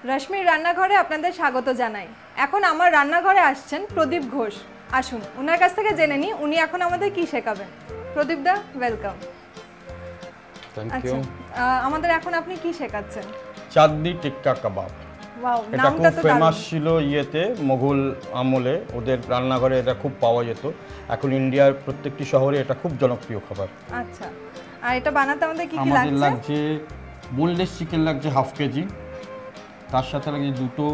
রশ্মির রান্নাঘরে আপনাদের স্বাগত জানাই। এখন আমার রান্নাঘরে আসছেন প্রদীপ ঘোষ। আসুন ওনার কাছ থেকে জেনে নিই উনি এখন আমাদের কি শেখাবেন। Pradip da, welcome. Thank you. আমাদের এখন আপনি কি শেখাচ্ছেন? চাঁদনি টিক্কা কাবাব। ওয়াও, এটা নামটা খুব তো ফেমাস দারুণ। ছিল ইয়েতে, মোগল আমলে ওদের রান্নাঘরে এটা খুব পাওয়া যেত। এখন ইন্ডিয়ার প্রত্যেকটি শহরে এটা খুব জনপ্রিয় খাবার। আচ্ছা, আর এটা বানাতে আমাদের কি কি আমাদের লাগছে? লাগছে বোনলেস চিকেন লাগছে হাফ কেজি, তার সাথে লাগছে 2টো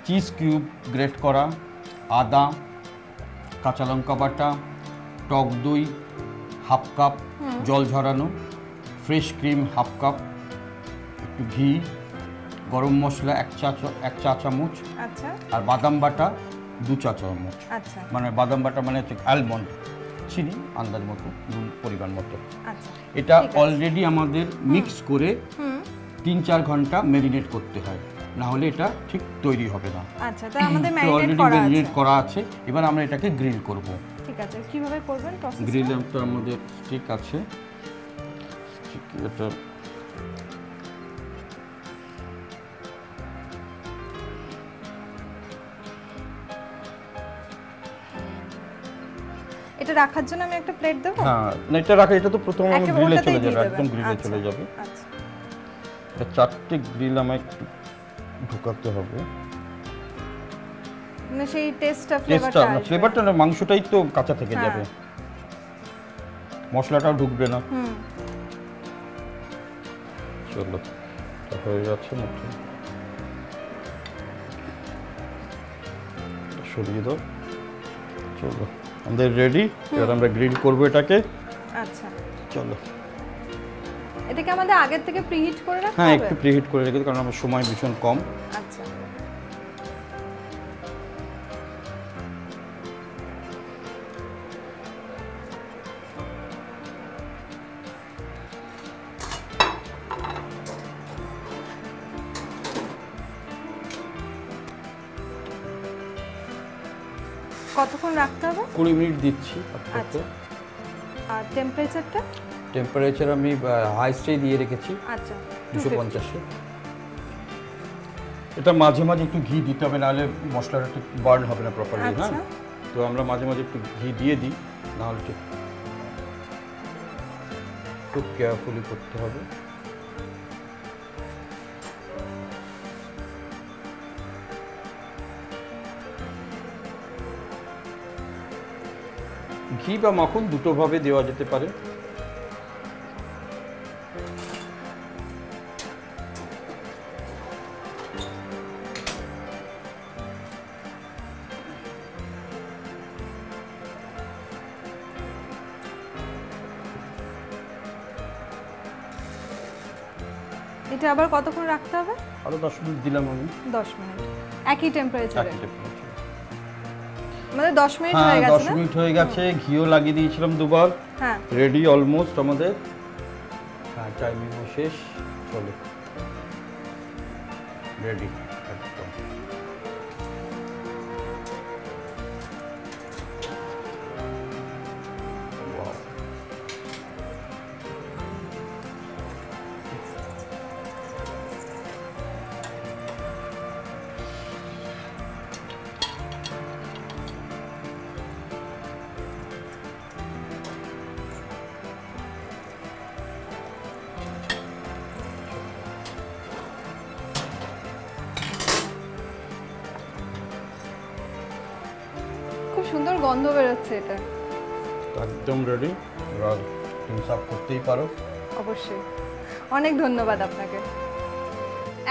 চিজ কিউব গ্রেট করা, আদা, কাঁচা লঙ্কা বাটা, টক দই হাফ কাপ জল ঝরানো, ফ্রেশ ক্রিম হাফ কাপ, একটু ঘি, গরম মশলা এক চা চামচ, আচ্ছা আর বাদাম বাটা 2 চা চামচ। আচ্ছা মানে বাদাম বাটা মানে হচ্ছে আলমন্ড, চিনি আন্দাজ মতো, নুন পরিমাণ মতো। আচ্ছা, এটা ঠিক আছে। অলরেডি আমাদের মিক্স করে 3-4 ঘন্টা ম্যারিনেট করতে হয়, না হলে এটা ঠিক তৈরি হবে না। আচ্ছা, তাই আমাদের অলরেডি ম্যারিনেট করা ম্যারিনেট আছে। করা আছে, এবার আমরা এটাকে গ্রিল করব। ঠিক আছে, কিভাবে করবেন প্রসেস? গ্রিল তো আমাদের স্টিক আছে, এটা এটা রাখার জন্য আমি একটা প্লেট দেব? হ্যাঁ, না এটা রাখা, এটা তো প্রথমে আমি একেবারে গ্রিলে ওটাতেই চলে দিয়ে যাবে, দেবেন। একদম গ্রিলে আচ্ছা, চলে যাবে। আচ্ছা, এটা 4টে গ্রিল আমায় একটু ঢোকাতে হবে। মানে সেই টেস্টটা টেস্টটা না, ফ্লেভারটা ফ্লেভারটা না, মাংসটাই তো কাঁচা থেকে হ্যাঁ। যাবে, মশলাটাও ঢুকবে না। চলো, হয়ে যাচ্ছে নাকি, সরিয়ে দাও। চলো, আমাদের রেডি। এবার আমরা গ্রিল করবো এটাকে। আচ্ছা, চলো। এটাকে আমাদের আগের থেকে প্রিহিট করে রাখতে হ্যাঁ, হবে? একটু প্রিহিট করে রেখে দিই, কারণ আমার সময় ভীষণ কম। আচ্ছা, কতক্ষণ রাখতে হবে? 20 মিনিট দিচ্ছি আপাতত। আচ্ছা, আর টেম্পারেচারটা? টেম্পারেচার আমি হাইস্টেই দিয়ে রেখেছি, আচ্ছা, 250-এ। এটা মাঝে মাঝে একটু ঘি দিতে হবে, নাহলে মশলাটা একটু বার্ন হবে না প্রপারলি। হ্যাঁ, আচ্ছা, তো আমরা মাঝে মাঝে একটু ঘি দিয়ে দিই, নাহলে ঠিক খুব কেয়ারফুলি করতে হবে। ঘি বা মাখন দুটোভাবে দেওয়া যেতে পারে। এটা আবার কতক্ষণ রাখতে হবে? আরো 10 মিনিট দিলাম আমি। 10 মিনিট একই টেম্পারেচারে? একই temperature। আমাদের 10 মিনিট হ্যাঁ, হয়ে 10 গেছে না? মিনিট হয়ে গেছে, ঘিও লাগিয়ে দিয়েছিলাম 2বার। হ্যাঁ, রেডি অলমোস্ট আমাদের। হ্যাঁ, টাইমিংও শেষ। চলো, রেডি একদম। Wow. খুব সুন্দর গন্ধ বেরোচ্ছে এটা। একদম রেডি, এবার তুমি সার্ভ করতেই পারো। অবশ্যই, অনেক ধন্যবাদ আপনাকে।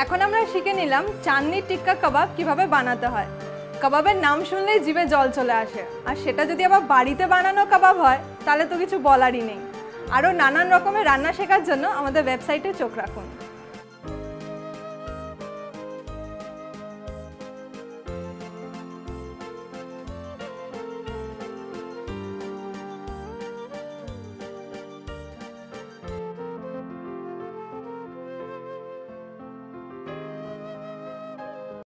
এখন আমরা শিখে নিলাম চাঁদনি টিক্কা কাবাব কিভাবে বানাতে হয়। কাবাবের নাম শুনলেই জিভে জল চলে আসে, আর সেটা যদি আবার বাড়িতে বানানো কাবাব হয় তাহলে তো কিছু বলারই নেই। আরও নানান রকমের রান্না শেখার জন্য আমাদের ওয়েবসাইটে চোখ রাখুন।